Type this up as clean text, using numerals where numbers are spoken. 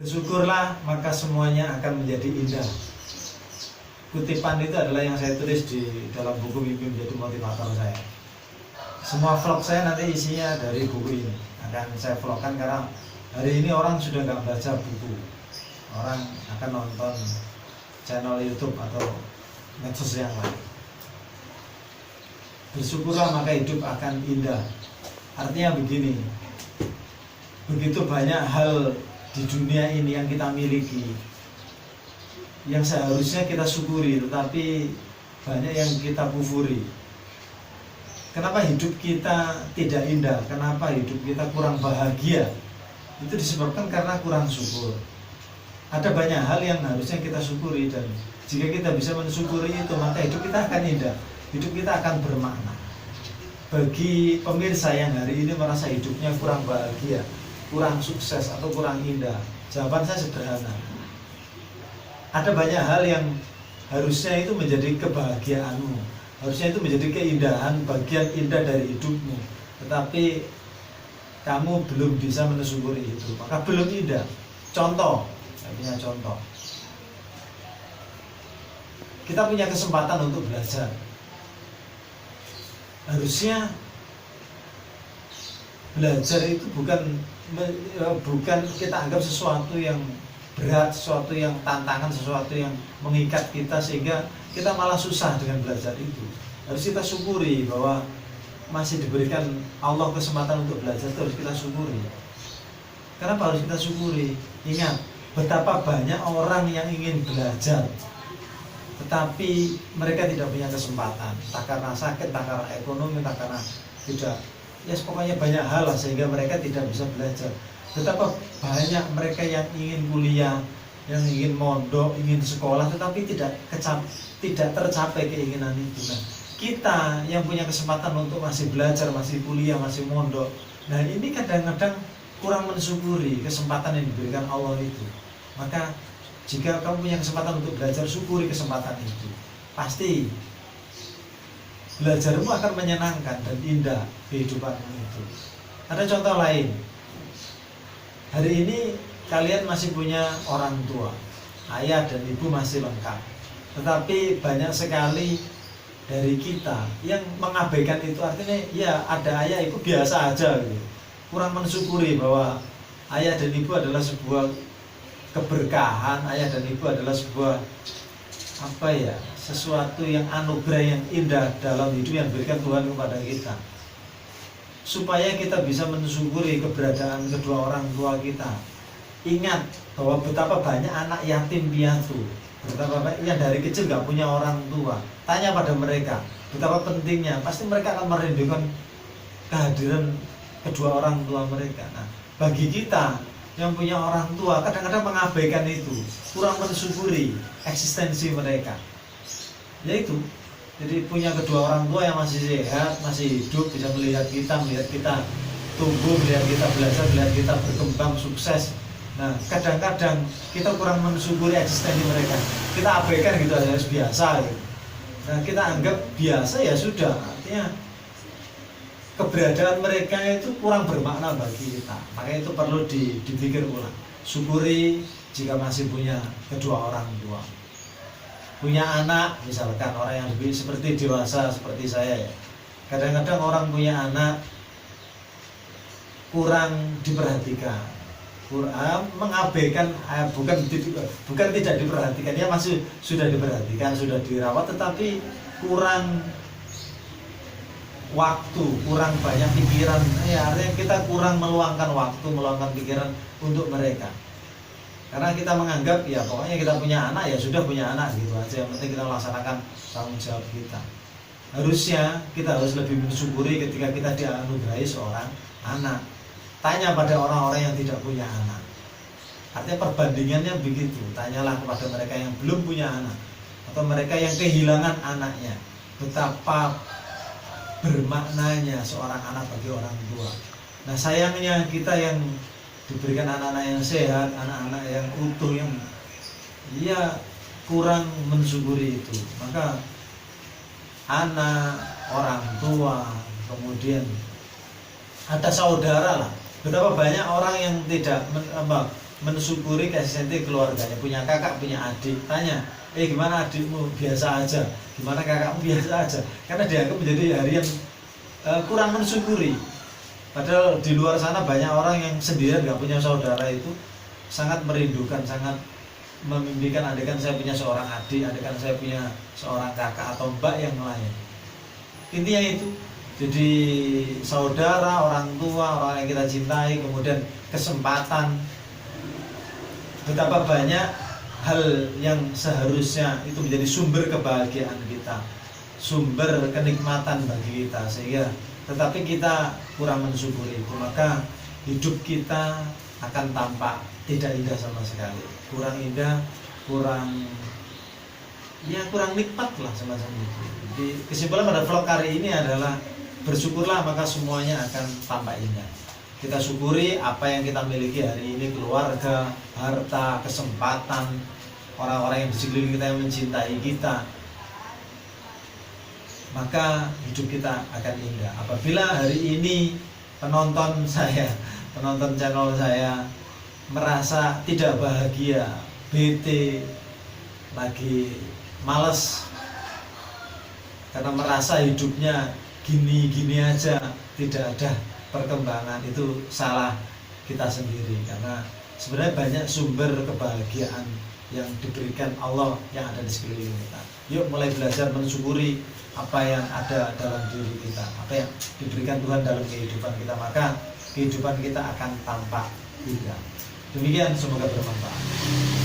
Bersyukurlah maka semuanya akan menjadi indah. Kutipan itu adalah yang saya tulis di dalam buku Mimpi Menjadi Motivator saya. Semua vlog saya nanti isinya dari buku ini. Akan saya vlogkan karena hari ini orang sudah nggak baca buku. Orang akan nonton channel YouTube atau medsos yang lain. Bersyukurlah maka hidup akan indah. Artinya begini, begitu banyak hal di dunia ini yang kita miliki yang seharusnya kita syukuri, tetapi banyak yang kita kufuri. Kenapa hidup kita tidak indah? Kenapa hidup kita kurang bahagia? Itu disebabkan karena kurang syukur. Ada banyak hal yang harusnya kita syukuri, dan jika kita bisa mensyukuri itu, maka hidup kita akan indah, hidup kita akan bermakna. Bagi pemirsa yang hari ini merasa hidupnya kurang bahagia, kurang sukses atau kurang indah, jawaban saya sederhana. Ada banyak hal yang harusnya itu menjadi kebahagiaanmu, harusnya itu menjadi keindahan, bagian indah dari hidupmu, tetapi kamu belum bisa mensyukuri itu, maka belum indah. Contoh, saya punya contoh. Kita punya kesempatan untuk belajar. Harusnya belajar itu bukan kita anggap sesuatu yang berat, sesuatu yang tantangan, sesuatu yang mengikat kita sehingga kita malah susah dengan belajar itu. Harus kita syukuri bahwa masih diberikan Allah kesempatan untuk belajar, itu harus kita syukuri. Kenapa harus kita syukuri? Ingat, betapa banyak orang yang ingin belajar tetapi mereka tidak punya kesempatan, entah karena sakit, entah karena ekonomi, entah karena tidak, ya pokoknya banyak hal lah sehingga mereka tidak bisa belajar. Betapa banyak mereka yang ingin kuliah, yang ingin mondok, ingin sekolah, tetapi tidak tercapai keinginan itu. Nah, kita yang punya kesempatan untuk masih belajar, masih kuliah, masih mondok, nah ini kadang-kadang kurang mensyukuri kesempatan yang diberikan Allah itu. Maka jika kamu punya kesempatan untuk belajar, syukuri kesempatan itu. Pasti belajarmu akan menyenangkan dan indah kehidupanmu itu. Ada contoh lain. Hari ini kalian masih punya orang tua, ayah dan ibu masih lengkap. Tetapi banyak sekali dari kita yang mengabaikan itu. Artinya ya ada ayah ibu biasa aja gitu. Kurang mensyukuri bahwa ayah dan ibu adalah sebuah keberkahan, ayah dan ibu adalah sebuah sesuatu yang anugerah yang indah dalam hidup yang diberikan Tuhan kepada kita, supaya kita bisa mensyukuri keberadaan kedua orang tua kita. Ingat bahwa betapa banyak anak yatim piatu, betapa banyak yang dari kecil gak punya orang tua. Tanya pada mereka betapa pentingnya, pasti mereka akan merindukan kehadiran kedua orang tua mereka. Nah, bagi kita yang punya orang tua kadang-kadang mengabaikan itu, kurang mensyukuri eksistensi mereka. Yaitu, jadi punya kedua orang tua yang masih sehat, masih hidup, bisa melihat kita tumbuh, melihat kita belajar, melihat kita berkembang, sukses. Nah, kadang-kadang kita kurang mensyukuri eksistensi mereka. Kita abaikan gitu aja, biasa gitu. Nah, kita anggap biasa ya sudah, artinya keberadaan mereka itu kurang bermakna bagi kita. Makanya itu perlu dipikir ulang. Syukuri jika masih punya kedua orang tua. Punya anak, misalkan orang yang lebih seperti dewasa seperti saya ya. Kadang-kadang orang punya anak kurang diperhatikan, kurang mengabaikan, bukan tidak diperhatikan, ya masih sudah diperhatikan, sudah dirawat, tetapi kurang waktu, kurang banyak pikiran. Ya, artinya kita kurang meluangkan waktu, meluangkan pikiran untuk mereka. Karena kita menganggap ya pokoknya kita punya anak ya sudah punya anak gitu aja, yang penting kita melaksanakan tanggung jawab kita. Harusnya kita harus lebih mensyukuri ketika kita dianugerahi seorang anak. Tanya pada orang-orang yang tidak punya anak. Artinya perbandingannya begitu. Tanyalah kepada mereka yang belum punya anak atau mereka yang kehilangan anaknya, betapa bermaknanya seorang anak bagi orang tua. Nah, sayangnya kita yang diberikan anak-anak yang sehat, anak-anak yang utuh, yang kurang mensyukuri itu. Maka anak, orang tua, kemudian ada saudara lah. Betapa banyak orang yang tidak mensyukuri kasih sayang keluarganya, punya kakak, punya adik, tanya, gimana adikmu? Biasa aja. Gimana kakakmu? Biasa aja. Karena dianggap menjadi hari yang kurang mensyukuri. Padahal di luar sana banyak orang yang sendirian nggak punya saudara, itu sangat merindukan, sangat memimpikan andaikan saya punya seorang adik, andaikan saya punya seorang kakak atau mbak yang lain. Intinya itu, jadi saudara, orang tua, orang yang kita cintai, kemudian kesempatan. Betapa banyak hal yang seharusnya itu menjadi sumber kebahagiaan kita, sumber kenikmatan bagi kita, sehingga tetapi kita kurang mensyukuri itu, maka hidup kita akan tampak tidak indah sama sekali, kurang indah, kurang nikmat lah semacam itu. Jadi kesimpulan pada vlog kali ini adalah bersyukurlah, maka semuanya akan tampak indah. Kita syukuri apa yang kita miliki hari ini, keluarga, harta, kesempatan, orang-orang yang di sekeliling kita yang mencintai kita, maka hidup kita akan indah. Apabila hari ini penonton channel saya merasa tidak bahagia, bete, lagi males karena merasa hidupnya gini-gini aja, tidak ada perkembangan, itu salah kita sendiri. Karena sebenarnya banyak sumber kebahagiaan yang diberikan Allah yang ada di sekeliling kita. Yuk mulai belajar mensyukuri apa yang ada dalam diri kita, apa yang diberikan Tuhan dalam kehidupan kita, maka kehidupan kita akan tampak indah. Demikian, semoga bermanfaat.